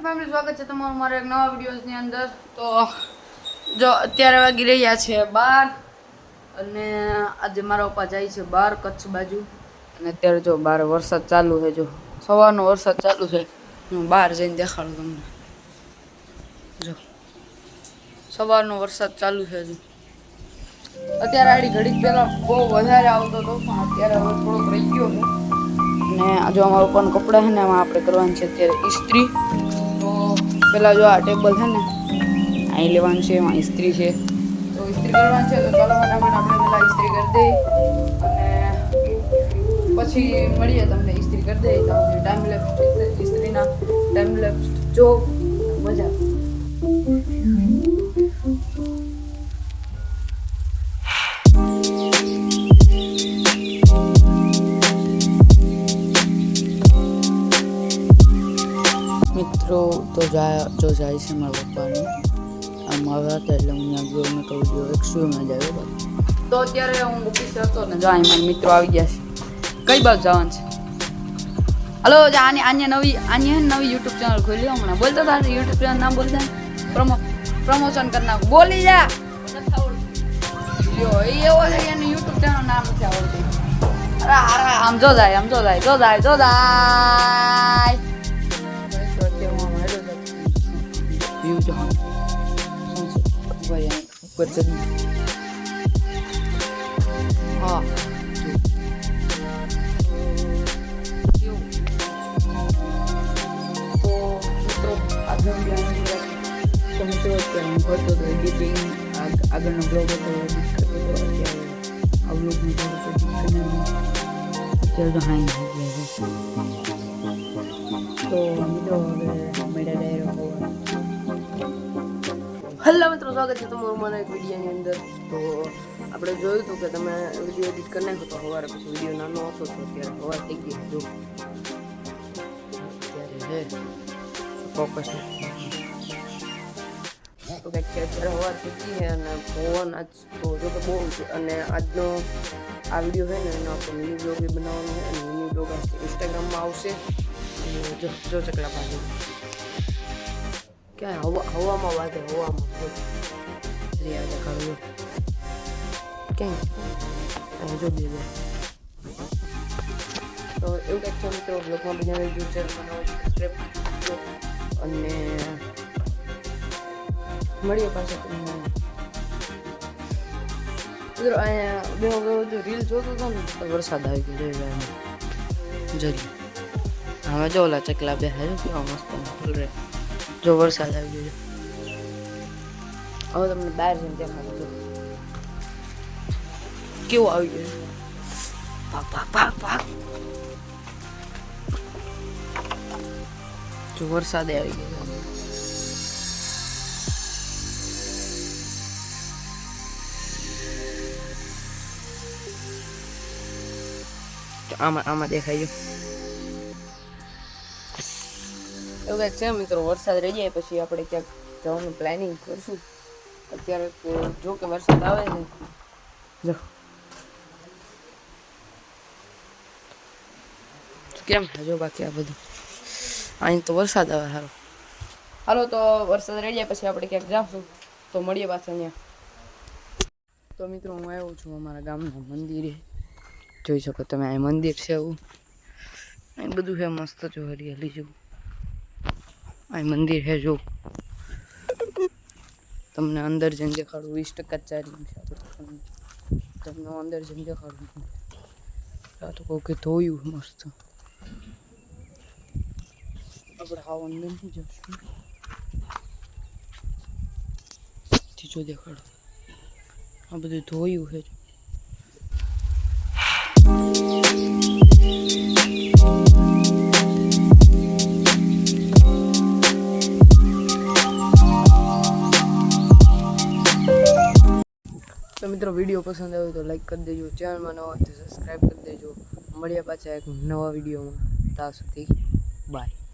Family સ્વાગત છે તમારું મારા એક નવા વિડીયોઝની અંદર. તો જો અત્યારે વાગી રહ્યા છે 12 અને આજે મારા પપ્પા જાય છે બહાર કચ્છ બાજુ. અને અત્યારે જો બહાર વરસાદ ચાલુ છે, જો સવારનો વરસાદ ચાલુ છે. હું બહાર જઈને દેખાડું તમને. જો સવારનો વરસાદ ચાલુ છે. હજુ અત્યારે આડી ઘડીક પહેલા બહુ વધારે આવતો હતો, પણ અત્યારે હવે થોડોક રહી ગયો છે. અને જો અમારા પપ્પાના કપડાં છે ને એમાં આપણે કરવાની છે અત્યારે ઇસ્ત્રી. તો પેલા જો આ ટેબલ છે ને અહીં લેવાનું છે, એમાં ઇસ્ત્રી છે, તો ઇસ્ત્રી કરવાની છે. તો ચાલો ફટાફટ આપણે પેલા ઇસ્ત્રી કરી દઈએ અને પછી મળીએ તમને. ઇસ્ત્રી કરી દઈએ તો ટાઈમ લેપ્સ ઇસ્ત્રીના ટાઈમ લેપ્સ જો મજા. મિત્રો તો જાય છે મારા પપ્પાને આમ આવ્યા હતા, એટલે હું ત્યાં ગયો. મેં કહું ગયો એક્સ્યુમાં જ આવ્યો. તો અત્યારે હું ઓફિસે હતો ને, જો અહીં મારા મિત્રો આવી ગયા છે. કઈ બાજુ જવાનું છે? હલો, આને નવી યુટ્યુબ ચેનલ ખોલી હમણાં. બોલતો હતા યુટ્યુબ ચેનલ નામ બોલતા, પ્રમોશન કરી નાખું. બોલી જા. એવો છે એનું યુટ્યુબ ચેનલ નામ નથી આવડતું. અરે આમ જો જાય. हाँ આગળનો બ્લોગ હતો આ બ્લોગમાં અત્યારે તો હાઈ તો મિત્રો હવે હેલો મિત્રો, સ્વાગત છે તમારું મારા એક વિડીયોની અંદર. તો આપણે જોયું હતું કે તમે વિડીયો એડિટ કરી નાખો તો સવારે પછી વિડીયો નાનો આવતો હતો. અત્યારે સવાર થઈ ગઈ. જો અત્યારે છે ફોકસ તો કંઈક અત્યારે સવાર થઈ ગઈ છે અને પવન આજ તો જો કે બહુ છે. અને આજનો આ વિડીયો છે ને એનો આપણે મિની બ્લોગ બનાવવાનો છે અને મિની બ્લોગ ઇન્સ્ટાગ્રામમાં આવશે. અને જો ચકલા પાસે ક્યાં હવામાં વાગે, હવામાં દેખાડું ક્યાંય જો બે તો એવું કંઈક છે મિત્રો. બ્લોગમાં બનાવી જો ચેનલ બનાવો, સબસ્ક્રાઈબ કરજો અને મળીએ પાછા તમને. મિત્રો અહીંયા જો રીલ જોતો હતો ને તો વરસાદ આવી ગયો. જરી હવે જો ઓલા ચકલા બેઠા છે કેવા મસ્ત રહે. જો વરસાદ આવી ગયો. હવે તમને બહાર જઈને દેખાડો કેવું આવી ગયું. પાક જો વરસાદ આવી ગયો. આમાં દેખાય ગયો. એવું કંઈક છે મિત્રો. વરસાદ રહી જાય પછી આપણે ક્યાંક જવાનું પ્લાનિંગ કરશું. અત્યારે તો જો કે વરસાદ આવે છે. જો કેમ જો બાકી આ બધું અહીં તો વરસાદ આવે સારો. હાલો, તો વરસાદ રહી જાય પછી આપણે ક્યાંક જાશું. તો મળીએ પાછા અહીંયા. તો મિત્રો હું આવ્યો છું અમારા ગામના મંદિરે. જોઈ શકો તમે, અહીં મંદિર છે એવું. અહીં બધું છે મસ્ત. જો હરિયાળી જેવું અહીં મંદિર છે. જો તમને અંદર જઈને દેખાડું. 20% ચાર્જિંગ છે તમને અંદર જઈને દેખાડું. આ તો કહું કે ધોયું મસ્ત. આપણે હાવ અંદર નહીં જશું. જો દેખાડું આ બધું ધોયું છે. તો મિત્રો વિડીયો પસંદ આવ્યો તો લાઈક કરી દેજો. ચેનલમાં નવા હોય તો સબસ્ક્રાઈબ કરી દેજો. મળ્યા પાછા એક નવા વિડીયોમાં. ત્યાં સુધી બાય.